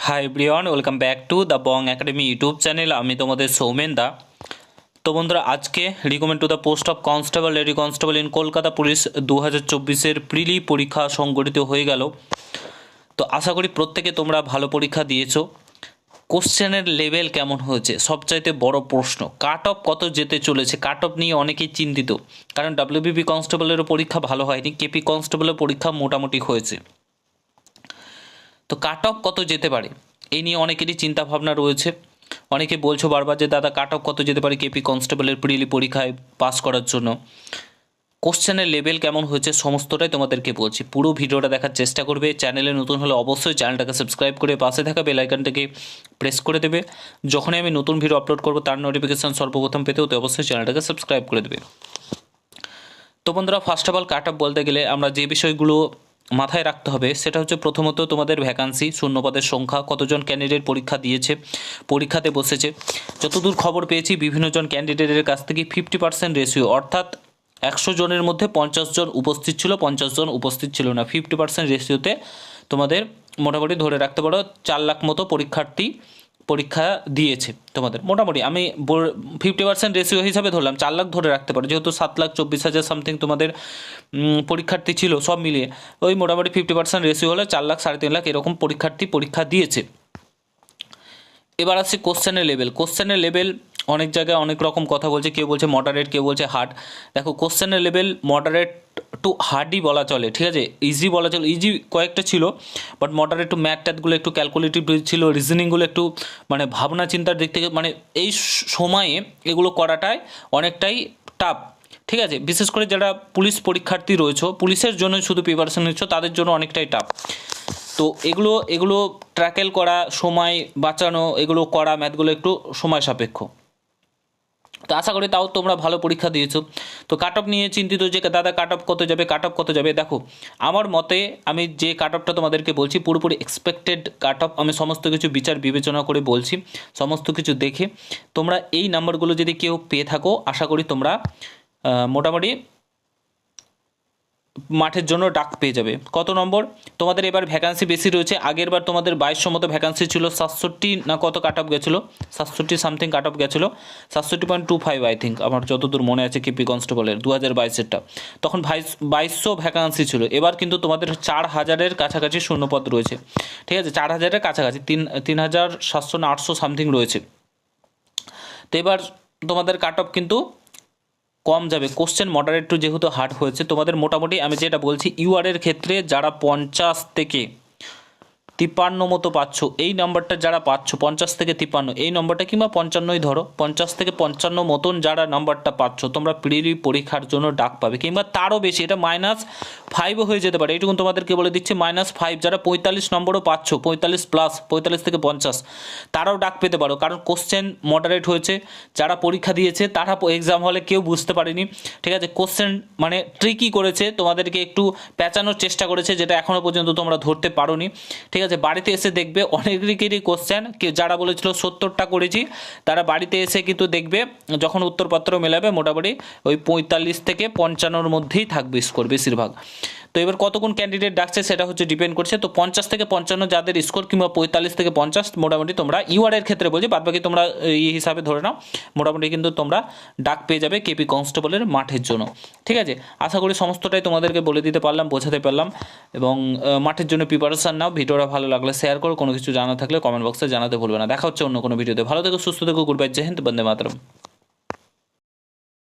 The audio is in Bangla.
High everyone, welcome back to the Bong Academy YouTube channel. আমি তোমাদের সৌমেন দা। তো বন্ধুরা, আজকে recommend to the post of constable, lady constable in Kolkata police 2024-এর প্রিলি পরীক্ষা সংগঠিত হয়ে গেল। তো আশা করি প্রত্যেকে তোমরা ভালো পরীক্ষা দিয়েছো। কোশ্চেনের লেভেল কেমন হয়েছে, সবচাইতে বড় প্রশ্ন, কাট অফ কত যেতে চলেছে। কাট অফ নিয়ে অনেকেই চিন্তিত, কারণ ডাব্লিউবিপি কনস্টেবলেরও পরীক্ষা ভালো হয়নি, কেপি কনস্টেবলের পরীক্ষা মোটামুটি হয়েছে। তো কাট অফ কত যেতে পারে এই নিয়ে অনেকেরই চিন্তা ভাবনা রয়েছে। অনেকে বলছো বারবার যে দাদা কাট অফ কত যেতে পারে কেপি কনস্টেবলের প্রিলি পরীক্ষায় পাস করার জন্য। কোশ্চেনের লেভেল কেমন হয়েছে সমস্তটাই তোমাদেরকে বলছি। পুরো ভিডিওটা দেখার চেষ্টা করবে। চ্যানেলে নতুন হলে অবশ্যই চ্যানেলটাকে সাবস্ক্রাইব করে পাশে থাকা বেল আইকনটাকে প্রেস করে দেবে। যখনই আমি নতুন ভিডিও আপলোড করবো তার নোটিফিকেশান সর্বপ্রথম পেতে হতে অবশ্যই চ্যানেলটাকে সাবস্ক্রাইব করে দেবে। তো বন্ধুরা, first of all cut off বলতে গেলে আমরা যে বিষয়গুলো মাথায় রাখতে হবে সেটা হচ্ছে প্রথমত তোমাদের ভ্যাকান্সি, শূন্যপদের সংখ্যা, কতজন ক্যান্ডিডেট পরীক্ষা দিয়েছে, পরীক্ষাতে বসেছে। যতদূর খবর পেয়েছি বিভিন্ন জন ক্যান্ডিডেটের কাছ থেকে 50% রেশিও, অর্থাৎ 100 জনের মধ্যে 50 জন উপস্থিত ছিল, 50 জন উপস্থিত ছিল না। 50% রেশিওতে তোমাদের মোটামুটি ধরে রাখতে পারো 4 লাখ মতো পরীক্ষার্থী পরীক্ষা দিয়েছে। তোমাদের মোটামুটি আমি 50% রেশিও হিসাবে ধরলাম, 4 লাখ ধরে রাখতে পারো, যেহেতু 7,24,000 সামথিং তোমাদের পরীক্ষার্থী ছিল সব মিলিয়ে। ওই মোটামুটি 50% রেশিও হলে 4 লাখ 3.5 লাখ এরকম পরীক্ষার্থী পরীক্ষা দিয়েছে। এবার আসছি কোশ্চেনের লেভেল। কোশ্চেনের লেভেল অনেক জায়গায় অনেক রকম কথা বলছে, কেউ বলছে মডারেট, কেউ বলছে হার্ড। দেখো, কোশ্চেনের লেভেল মডারেট টু হার্ডই বলা চলে, ঠিক আছে। ইজি বলা চলে, ইজি কয়েকটা ছিল, বাট মডারেট টু ম্যাথ ট্যাথগুলো একটু ক্যালকুলেটিভ ছিল, রিজনিংগুলো একটু মানে ভাবনা চিন্তার দিক থেকে মানে এই সময়ে এগুলো করাটাই অনেকটাই টাফ, ঠিক আছে। বিশেষ করে যারা পুলিশ পরীক্ষার্থী রয়েছে, পুলিশের জন্য শুধু প্রিপারেশন নিচ্ছ, তাদের জন্য অনেকটাই টাফ। তো এগুলো ট্র্যাকেল করা, সময় বাঁচানো, এগুলো করা, ম্যাথগুলো একটু সময় সাপেক্ষ। তো আশা করি তাও তোমরা ভালো পরীক্ষা দিয়েছো। তো কাট অফ নিয়ে চিন্তিত যে দাদা কাট অফ কত যাবে, কাট অফ কত যাবে। দেখো, আমার মতে আমি যে কাট অফটা তোমাদেরকে বলছি পুরোপুরি এক্সপেক্টেড কাট অফ। আমি সমস্ত কিছু বিচার বিবেচনা করে বলছি, সমস্ত কিছু দেখে। তোমরা এই নাম্বারগুলো যদি কেউ পেয়ে থাকো, আশা করি তোমরা মোটামুটি মাঠের জন্য ডাক পেয়ে যাবে। কত নম্বর তোমাদের এবার ভ্যাকান্সি বেশি রয়েছে। আগের বার তোমাদের 2200 মতো ভ্যাকান্সি ছিল, 67 না কত কাট অফ গেছিলো, 67 সামথিং কাট অফ গেছিলো, 67.25 আই থিঙ্ক, আমার যতদূর মনে আছে কেপি কনস্টেবলের 2022-এরটা। তখন 2200 ভ্যাকান্সি ছিল। এবার কিন্তু তোমাদের 4000-এর কাছাকাছি শূন্যপদ রয়েছে, ঠিক আছে। 4000-এর কাছাকাছি 3700 না 800 সামথিং রয়েছে। তো এবার তোমাদের কাট অফ কিন্তু কম যাবে। কোশ্চেন মডারেট টু যেহেতু হার্ড হয়েছে, তোমাদের মোটামুটি আমি যেটা বলছি ইউআরের ক্ষেত্রে যারা 50 থেকে 53 মতো পাচ্ছ, এই নাম্বারটা যারা পাচ্ছ 50 থেকে 53, এই নম্বরটা কিংবা 55ই ধরো, 50 থেকে 55 মতন যারা নাম্বারটা পাচ্ছ, তোমরা প্রিলি পরীক্ষার জন্য ডাক পাবে, কিংবা তারও বেশি, এটা -5ও হয়ে যেতে পারে। এইটুকুন তোমাদেরকে বলে দিচ্ছে -5। যারা 45 নম্বরও পাচ্ছ, 45 প্লাস, 45 থেকে 50, তারাও ডাক পেতে পারো, কারণ কোশ্চেন মডারেট হয়েছে। যারা পরীক্ষা দিয়েছে তারা এক্সাম হলে কেউ বুঝতে পারেনি, ঠিক আছে। কোশ্চেন মানে ট্রিকি করেছে, তোমাদেরকে একটু পেঁচানোর চেষ্টা করেছে, যেটা এখনও পর্যন্ত তোমরা ধরতে পারোনি, ঠিক আছে। বাড়িতে এসে দেখবে অনেকেরই কোশ্চেন, যারা বলেছিল 70টা করেছি, তারা বাড়িতে এসে কিন্তু দেখবে যখন উত্তরপত্র মেলাবে মোটামুটি ওই 45 থেকে 55-র মধ্যেই থাকবে স্কোর বেশিরভাগ। তো এবার কতক্ষণ ক্যান্ডিডেট ডাকছে সেটা হচ্ছে ডিপেন্ড করছে। তো 50 থেকে 55 যাদের স্কোর, কিংবা 45 থেকে 50, মোটামুটি তোমরা ইউআরের ক্ষেত্রে বলছি, বাদবাকি তোমরা এই হিসাবে ধরে নাও, মোটামুটি কিন্তু তোমরা ডাক পেয়ে যাবে কেপি কনস্টেবলের মাঠের জন্য, ঠিক আছে। আশা করি সমস্তটাই তোমাদেরকে বলে দিতে পারলাম, বোঝাতে পারলাম। এবং মাঠের জন্য প্রিপারেশান নাও। ভিডিওটা ভালো লাগলে শেয়ার করো, কোনো কিছু জানা থাকলে কমেন্ট বক্সে জানাতে ভুলবে না। দেখা হচ্ছে অন্য কোনো ভিডিওতে। ভালো থেকো, সুস্থ থেকো, গুড বাই, জয় হিন্দ, বন্দে মাতরম।